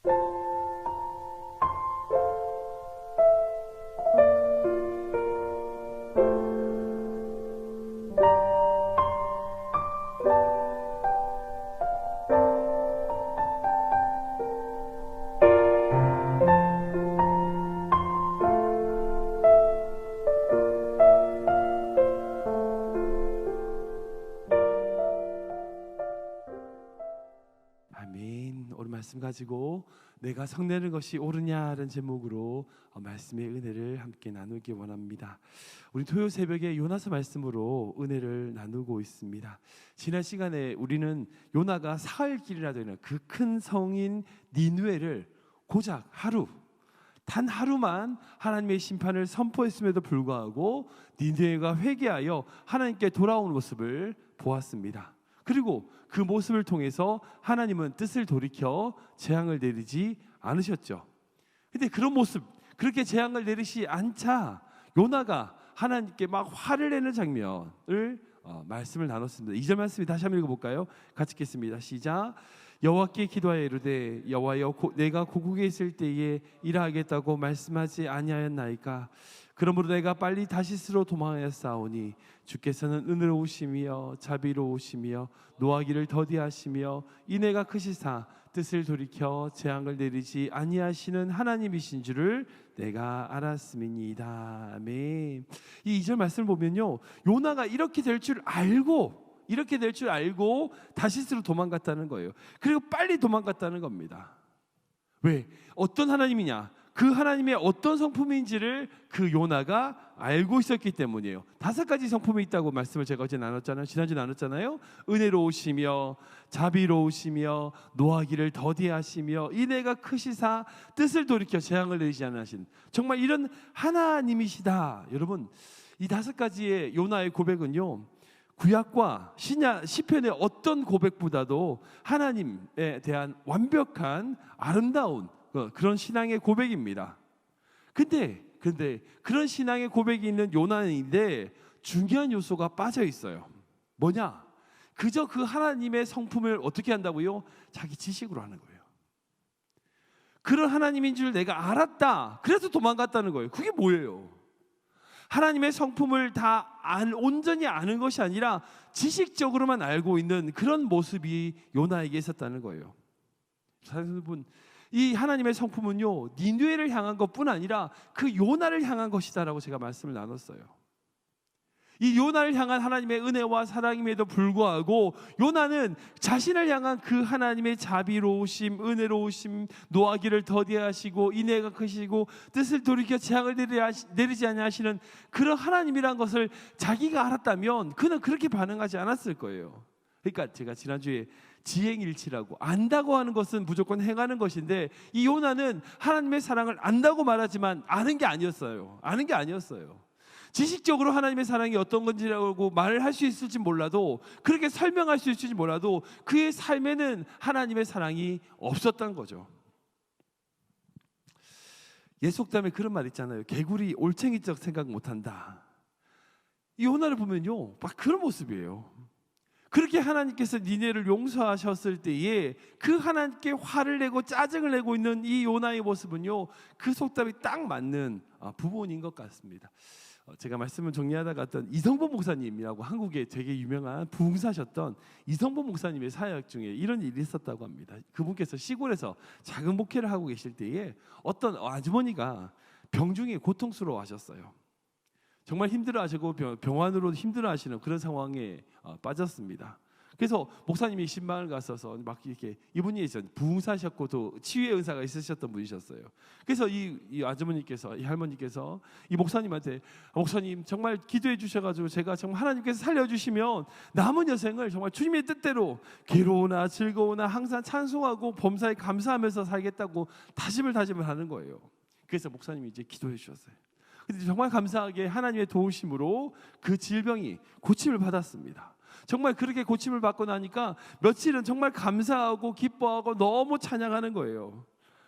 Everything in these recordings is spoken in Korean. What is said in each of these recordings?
아멘. 오늘 말씀 가지고 내가 성내는 것이 옳으냐라는 제목으로 말씀의 은혜를 함께 나누기 원합니다. 우리 토요 새벽에 요나서 말씀으로 은혜를 나누고 있습니다. 지난 시간에 우리는 요나가 사흘 길이나 되는 그 큰 성인 니느웨를 고작 단 하루만 하나님의 심판을 선포했음에도 불구하고 니느웨가 회개하여 하나님께 돌아오는 모습을 보았습니다. 그리고 그 모습을 통해서 하나님은 뜻을 돌이켜 재앙을 내리지 않으셨죠. 근데 그런 모습, 그렇게 재앙을 내리시 않자 요나가 하나님께 막 화를 내는 장면을 말씀을 나눴습니다. 2절 말씀이 다시 한번 읽어볼까요? 같이 읽겠습니다. 시작. 여호와께 기도하여 이르되 여호와여 내가 고국에 있을 때에 일하겠다고 말씀하지 아니하였나이까? 그러므로 내가 빨리 다시스로 도망하였사오니 주께서는 은혜로우시며 자비로우시며 노하기를 더디하시며 인애가 크시사 뜻을 돌이켜 재앙을 내리지 아니하시는 하나님이신 줄을 내가 알았음이니이다. 아멘. 이 2절 말씀을 보면요, 요나가 이렇게 될 줄 알고 다시스로 도망갔다는 거예요. 그리고 빨리 도망갔다는 겁니다. 왜? 어떤 하나님이냐? 그 하나님의 어떤 성품인지를 그 요나가 알고 있었기 때문이에요. 5가지 성품이 있다고 말씀을 제가 어제 나눴잖아요. 지난주 나눴잖아요. 은혜로우시며 자비로우시며 노하기를 더디하시며 인애가 크시사 뜻을 돌이켜 재앙을 내리지 않으신, 정말 이런 하나님이시다. 여러분, 이 5가지의 요나의 고백은요, 구약과 시편의 어떤 고백보다도 하나님에 대한 완벽한 아름다운 그런 신앙의 고백입니다. 근데 그런 신앙의 고백이 있는 요나인데 중요한 요소가 빠져 있어요. 뭐냐? 그저 그 하나님의 성품을 어떻게 한다고요? 자기 지식으로 하는 거예요. 그런 하나님인 줄 내가 알았다. 그래서 도망갔다는 거예요. 그게 뭐예요? 하나님의 성품을 다 온전히 아는 것이 아니라 지식적으로만 알고 있는 그런 모습이 요나에게 있었다는 거예요. 여러분, 이 하나님의 성품은요, 니느웨를 향한 것뿐 아니라 그 요나를 향한 것이다라고 제가 말씀을 나눴어요. 이 요나를 향한 하나님의 은혜와 사랑임에도 불구하고 요나는 자신을 향한 그 하나님의 자비로우심, 은혜로우심, 노하기를 더디하시고 인애가 크시고 뜻을 돌이켜 재앙을 내리지 아니하시는 그런 하나님이란 것을 자기가 알았다면 그는 그렇게 반응하지 않았을 거예요. 그러니까 제가 지난주에 지행일치라고, 안다고 하는 것은 무조건 행하는 것인데 이 요나는 하나님의 사랑을 안다고 말하지만 아는 게 아니었어요. 지식적으로 하나님의 사랑이 어떤 건지라고 말을 할 수 있을지 몰라도, 그렇게 설명할 수 있을지 몰라도 그의 삶에는 하나님의 사랑이 없었던 거죠. 예속담에 그런 말 있잖아요. 개구리 올챙이적 생각 못한다. 이 요나를 보면요, 막 그런 모습이에요. 그렇게 하나님께서 니느웨를 용서하셨을 때에 그 하나님께 화를 내고 짜증을 내고 있는 이 요나의 모습은요, 그 속담이 딱 맞는 부분인 것 같습니다. 제가 말씀을 정리하다가 어떤 이성보 목사님이라고 한국에 되게 유명한 부흥사셨던 이성보 목사님의 사역 중에 이런 일이 있었다고 합니다. 그분께서 시골에서 작은 목회를 하고 계실 때에 어떤 아주머니가 병중에 고통스러워하셨어요. 정말 힘들어하시고 병원으로 힘들어하시는 그런 상황에 빠졌습니다. 그래서 목사님이 신방을 갔어서 막 이렇게, 이분이 부흥사셨고 또 치유의 은사가 있으셨던 분이셨어요. 그래서 이 아주머니께서, 이 할머니께서 이 목사님한테, 목사님 정말 기도해 주셔가지고 제가 정말 하나님께서 살려주시면 남은 여생을 정말 주님의 뜻대로 괴로우나 즐거우나 항상 찬송하고 범사에 감사하면서 살겠다고 다짐을 하는 거예요. 그래서 목사님이 이제 기도해 주셨어요. 근데 정말 감사하게 하나님의 도우심으로 그 질병이 고침을 받았습니다. 정말 그렇게 고침을 받고 나니까 며칠은 정말 감사하고 기뻐하고 너무 찬양하는 거예요.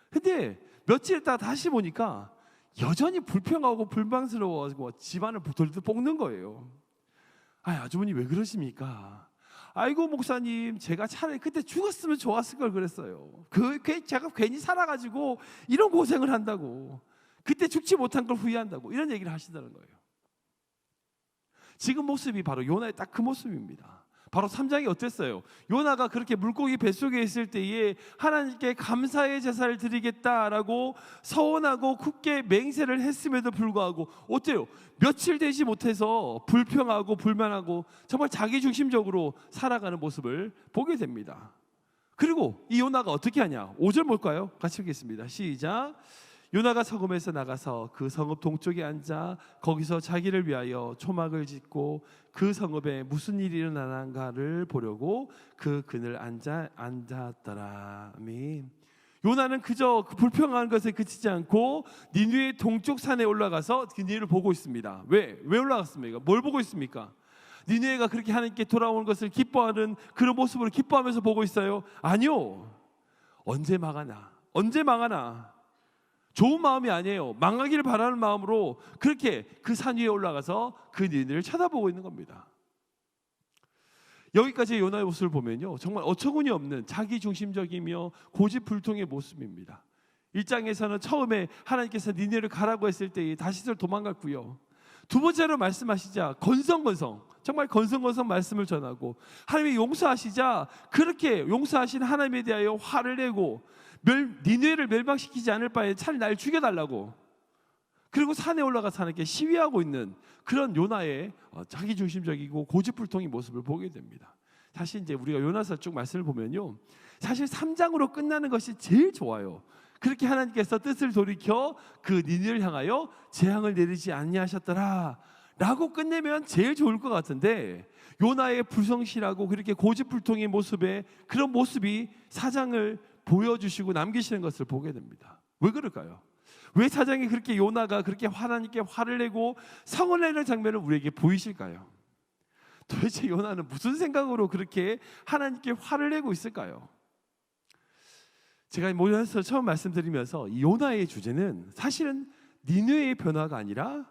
근데 며칠 있다가 다시 보니까 여전히 불평하고 불만스러워하고 집안을 돌돌 볶는 거예요. 아주머니 왜 그러십니까? 아이고 목사님, 제가 차라리 그때 죽었으면 좋았을 걸 그랬어요. 제가 괜히 살아가지고 이런 고생을 한다고, 그때 죽지 못한 걸 후회한다고, 이런 얘기를 하시다는 거예요. 지금 모습이 바로 요나의 딱 그 모습입니다. 바로 3장이 어땠어요? 요나가 그렇게 물고기 뱃속에 있을 때에 하나님께 감사의 제사를 드리겠다라고 서원하고 굳게 맹세를 했음에도 불구하고 어때요? 며칠 되지 못해서 불평하고 불만하고 정말 자기중심적으로 살아가는 모습을 보게 됩니다. 그리고 이 요나가 어떻게 하냐? 5절 볼까요? 같이 읽겠습니다. 시작. 요나가 성읍에서 나가서 그 성읍 동쪽에 앉아 거기서 자기를 위하여 초막을 짓고 그 성읍에 무슨 일이 일어나는가를 보려고 그 그늘 앉았더라. 아멘. 요나는 그저 그 불평한 것에 그치지 않고 니느웨 동쪽 산에 올라가서 그 일을 보고 있습니다. 왜 올라갔습니까? 뭘 보고 있습니까? 니느웨가 그렇게 하나님께 돌아오는 것을 기뻐하는 그런 모습으로 기뻐하면서 보고 있어요? 아니요. 언제 망하나? 좋은 마음이 아니에요. 망하기를 바라는 마음으로 그렇게 그 산 위에 올라가서 그 니느웨를 쳐다보고 있는 겁니다. 여기까지 요나의 모습을 보면요, 정말 어처구니 없는 자기중심적이며 고집불통의 모습입니다. 1장에서는 처음에 하나님께서 니느웨를 가라고 했을 때 다시스로 도망갔고요. 두 번째로 말씀하시자 정말 건성건성 말씀을 전하고 하나님이 용서하시자 그렇게 용서하신 하나님에 대하여 화를 내고 니느웨를 멸망시키지 않을 바에 차라리 날 죽여달라고, 그리고 산에 올라가서 하나님께 시위하고 있는 그런 요나의 자기중심적이고 고집불통의 모습을 보게 됩니다. 사실 이제 우리가 요나서 쭉 말씀을 보면요, 사실 3장으로 끝나는 것이 제일 좋아요. 그렇게 하나님께서 뜻을 돌이켜 그 니느웨를 향하여 재앙을 내리지 아니하셨더라 라고 끝내면 제일 좋을 것 같은데, 요나의 불성실하고 그렇게 고집불통의 모습에 그런 모습이 4장을 보여주시고 남기시는 것을 보게 됩니다. 왜 그럴까요? 왜 4장이 그렇게 요나가 그렇게 하나님께 화를 내고 성을 내는 장면을 우리에게 보이실까요? 도대체 요나는 무슨 생각으로 그렇게 하나님께 화를 내고 있을까요? 제가 모여서 처음 말씀드리면서 이 요나의 주제는 사실은 니느웨의 변화가 아니라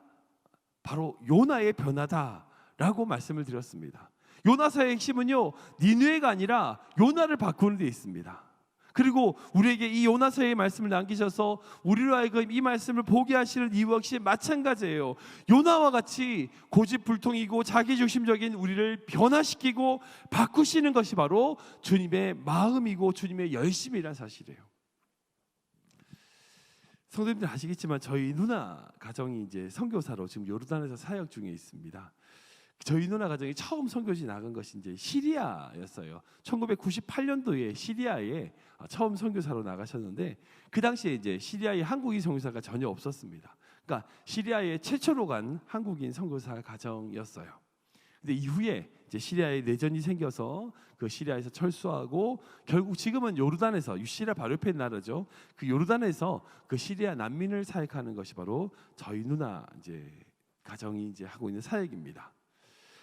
바로 요나의 변화다라고 말씀을 드렸습니다. 요나서의 핵심은요, 니느웨가 아니라 요나를 바꾸는 데 있습니다. 그리고 우리에게 이 요나서의 말씀을 남기셔서 우리로 하여금 이 말씀을 보게 하시는 이유 역시 마찬가지예요. 요나와 같이 고집불통이고 자기중심적인 우리를 변화시키고 바꾸시는 것이 바로 주님의 마음이고 주님의 열심이란 사실이에요. 성도님들 아시겠지만 저희 누나 가정이 이제 선교사로 지금 요르단에서 사역 중에 있습니다. 저희 누나 가정이 처음 선교지 나간 것이 이제 시리아였어요. 1998년도에 시리아에 처음 선교사로 나가셨는데, 그 당시에 이제 시리아에 한국인 선교사가 전혀 없었습니다. 그러니까 시리아에 최초로 간 한국인 선교사 가정이었어요. 근데 이후에 이제 시리아에 내전이 생겨서 그 시리아에서 철수하고 결국 지금은 요르단에서, 시리아 바로 옆에 나라죠. 그 요르단에서 그 시리아 난민을 사역하는 것이 바로 저희 누나 이제 가정이 이제 하고 있는 사역입니다.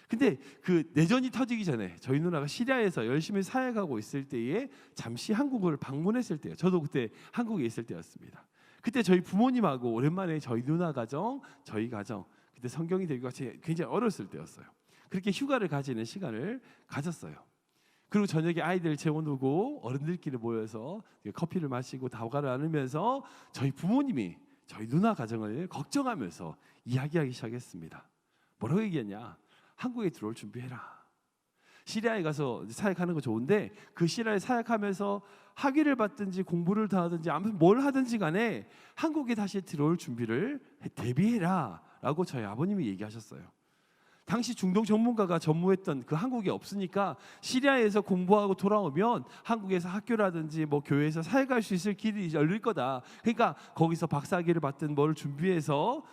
근데 그 내전이 터지기 전에 저희 누나가 시리아에서 열심히 사역하고 있을 때에 잠시 한국을 방문했을 때요. 저도 그때 한국에 있을 때였습니다. 그때 저희 부모님하고 오랜만에 저희 누나 가정, 저희 가정, 그때 성경이 되기가 굉장히 어렸을 때였어요. 그렇게 휴가를 가지는 시간을 가졌어요. 그리고 저녁에 아이들 재워놓고 어른들끼리 모여서 커피를 마시고 다과를 나누면서 저희 부모님이 저희 누나 가정을 걱정하면서 이야기하기 시작했습니다. 뭐라고 얘기했냐? 한국에 들어올 준비해라. 시리아에 가서 사역하는 거 좋은데 그 시리아에 사역하면서 학위를 받든지 공부를 더 하든지 아무튼 뭘 하든지 간에 한국에 다시 들어올 준비를 대비해라 라고 저희 아버님이 얘기하셨어요. 당시 중동 전문가가 전무했던 그 한국에 없으니까 시리아에서 공부하고 돌아오면 한국에서 학교라든지 뭐 교회에서 사역할 수 있을 길이 열릴 거다. 그러니까 거기서 박사학위를 받든 뭘 준비해서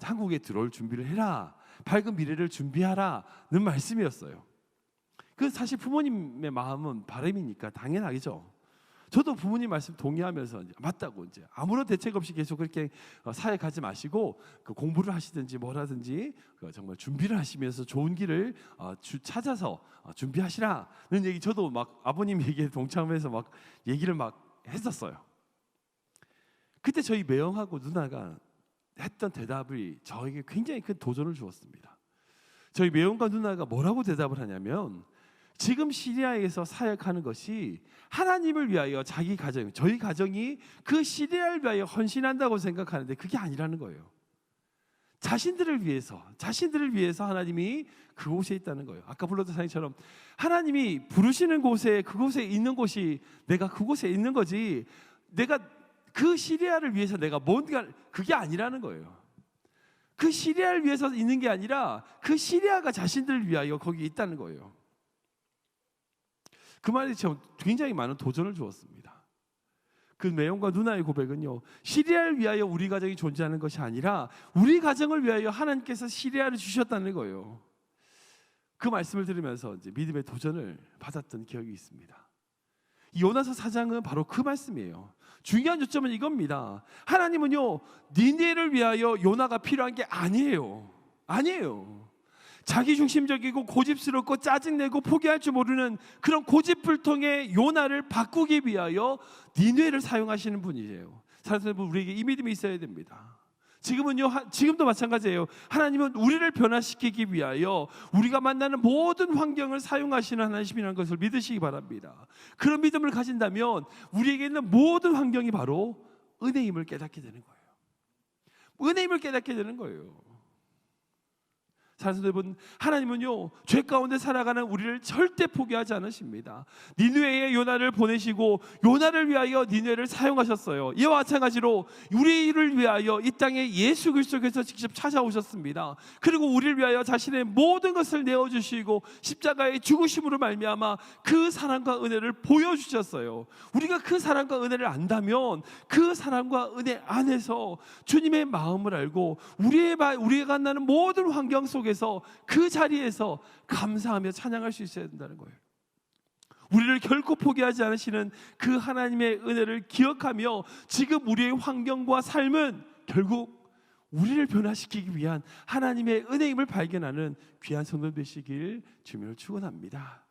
한국에 들어올 준비를 해라. 밝은 미래를 준비하라는 말씀이었어요. 그 사실 부모님의 마음은 바람이니까 당연하겠죠. 저도 부모님 말씀 동의하면서 이제 맞다고 이제 아무런 대책 없이 계속 그렇게 사역하지 마시고 그 공부를 하시든지 뭘 하든지 정말 준비를 하시면서 좋은 길을 찾아서 준비하시라는 얘기, 저도 막 아버님 얘기에 동참해서 막 얘기를 막 했었어요. 그때 저희 매형하고 누나가 했던 대답이 저에게 굉장히 큰 도전을 주었습니다. 저희 매형과 누나가 뭐라고 대답을 하냐면, 지금 시리아에서 사역하는 것이 하나님을 위하여 자기 가정, 저희 가정이 그 시리아를 위하여 헌신한다고 생각하는데 그게 아니라는 거예요. 자신들을 위해서 하나님이 그곳에 있다는 거예요. 아까 불렀던 사람처럼 하나님이 부르시는 곳에, 그곳에 있는 곳이 내가 그곳에 있는 거지, 내가 그 시리아를 위해서 내가 뭔가, 그게 아니라는 거예요. 그 시리아를 위해서 있는 게 아니라 그 시리아가 자신들을 위하여 거기 있다는 거예요. 그 말이 굉장히 많은 도전을 주었습니다. 그 매형과 누나의 고백은요, 시리아를 위하여 우리 가정이 존재하는 것이 아니라 우리 가정을 위하여 하나님께서 시리아를 주셨다는 거예요. 그 말씀을 들으면서 이제 믿음의 도전을 받았던 기억이 있습니다. 이 요나서 4장은 바로 그 말씀이에요. 중요한 요점은 이겁니다. 하나님은요, 니네를 위하여 요나가 필요한 게 아니에요. 자기중심적이고 고집스럽고 짜증내고 포기할 줄 모르는 그런 고집불통의 요나를 바꾸기 위하여 니느웨를 사용하시는 분이에요. 사랑하는 여러분, 우리에게 이 믿음이 있어야 됩니다. 지금도 마찬가지예요. 하나님은 우리를 변화시키기 위하여 우리가 만나는 모든 환경을 사용하시는 하나님이라는 것을 믿으시기 바랍니다. 그런 믿음을 가진다면 우리에게 있는 모든 환경이 바로 은혜임을 깨닫게 되는 거예요. 은혜임을 깨닫게 되는 거예요. 사랑하는 여러분, 하나님은요, 죄 가운데 살아가는 우리를 절대 포기하지 않으십니다. 니느웨에 요나를 보내시고 요나를 위하여 니느웨를 사용하셨어요. 이와 마찬가지로 우리를 위하여 이 땅에 예수 그리스도께서 직접 찾아오셨습니다. 그리고 우리를 위하여 자신의 모든 것을 내어주시고 십자가의 죽으심으로 말미암아 그 사랑과 은혜를 보여주셨어요. 우리가 그 사랑과 은혜를 안다면 그 사랑과 은혜 안에서 주님의 마음을 알고 우리가 만나는 모든 환경 속에 그 자리에서 감사하며 찬양할 수 있어야 된다는 거예요. 우리를 결코 포기하지 않으시는 그 하나님의 은혜를 기억하며 지금 우리의 환경과 삶은 결국 우리를 변화시키기 위한 하나님의 은혜임을 발견하는 귀한 성도 되시길 주님을 축원합니다.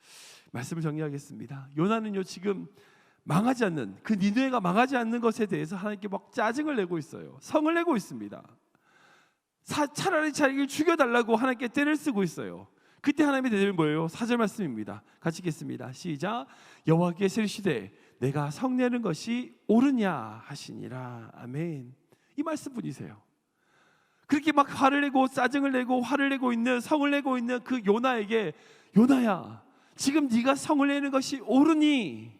말씀을 정리하겠습니다. 요나는요, 지금 망하지 않는, 그 니느웨가 망하지 않는 것에 대해서 하나님께 막 짜증을 내고 있어요. 성을 내고 있습니다. 차라리 자기를 죽여달라고 하나님께 떼를 쓰고 있어요. 그때 하나님의 대답이 뭐예요? 4절 말씀입니다. 같이 읽겠습니다. 시작. 여호와께서 이르시되 내가 성내는 것이 옳으냐 하시니라. 아멘. 이 말씀뿐이세요. 그렇게 막 화를 내고 짜증을 내고 화를 내고 있는, 성을 내고 있는 그 요나에게, 요나야, 지금 네가 성을 내는 것이 옳으니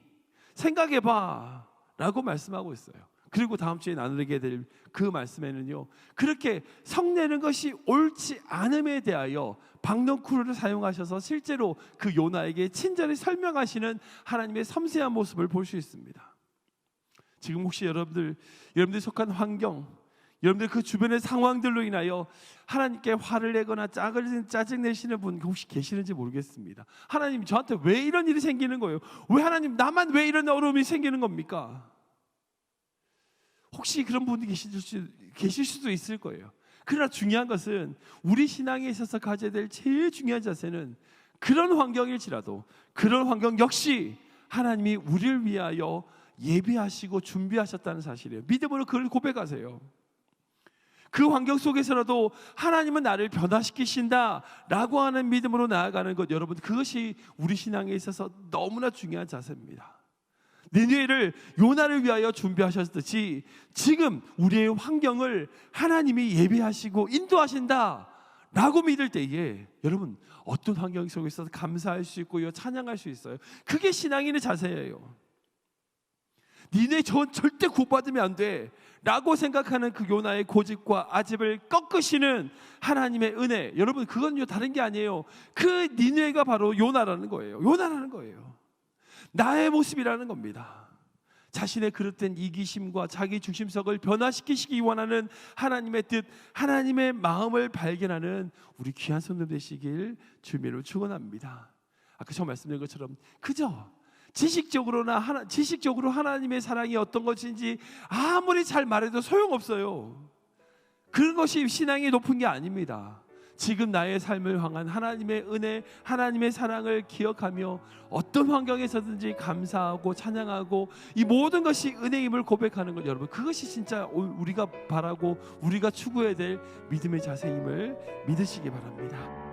생각해봐 라고 말씀하고 있어요. 그리고 다음 주에 나누게 될 그 말씀에는요, 그렇게 성내는 것이 옳지 않음에 대하여 박넝쿨을 사용하셔서 실제로 그 요나에게 친절히 설명하시는 하나님의 섬세한 모습을 볼 수 있습니다. 지금 혹시 여러분들 속한 환경, 여러분들 그 주변의 상황들로 인하여 하나님께 화를 내거나 짜증 내시는 분 혹시 계시는지 모르겠습니다. 하나님, 저한테 왜 이런 일이 생기는 거예요? 왜 하나님, 나만 왜 이런 어려움이 생기는 겁니까? 혹시 그런 분이 계실 수도 있을 거예요. 그러나 중요한 것은 우리 신앙에 있어서 가져야 될 제일 중요한 자세는 그런 환경일지라도 그런 환경 역시 하나님이 우리를 위하여 예비하시고 준비하셨다는 사실이에요. 믿음으로 그걸 고백하세요. 그 환경 속에서라도 하나님은 나를 변화시키신다라고 하는 믿음으로 나아가는 것, 여러분, 그것이 우리 신앙에 있어서 너무나 중요한 자세입니다. 니느웨를 요나를 위하여 준비하셨듯이 지금 우리의 환경을 하나님이 예비하시고 인도하신다라고 믿을 때에 여러분, 어떤 환경 속에서 감사할 수 있고요, 찬양할 수 있어요. 그게 신앙인의 자세예요. 니네 절대 구원받으면 안 돼 라고 생각하는 그 요나의 고집과 아집을 꺾으시는 하나님의 은혜, 여러분, 그건요 다른 게 아니에요. 그 니느웨가 바로 요나라는 거예요. 나의 모습이라는 겁니다. 자신의 그릇된 이기심과 자기 중심성을 변화시키시기 원하는 하나님의 뜻, 하나님의 마음을 발견하는 우리 귀한 성도 되시길 주님으로 축원합니다. 아까 처음 말씀드린 것처럼 그저 지식적으로 하나님의 사랑이 어떤 것인지 아무리 잘 말해도 소용없어요. 그런 것이 신앙이 높은 게 아닙니다. 지금 나의 삶을 향한 하나님의 은혜, 하나님의 사랑을 기억하며 어떤 환경에서든지 감사하고 찬양하고 이 모든 것이 은혜임을 고백하는 것, 여러분, 그것이 진짜 우리가 바라고 우리가 추구해야 될 믿음의 자세임을 믿으시기 바랍니다.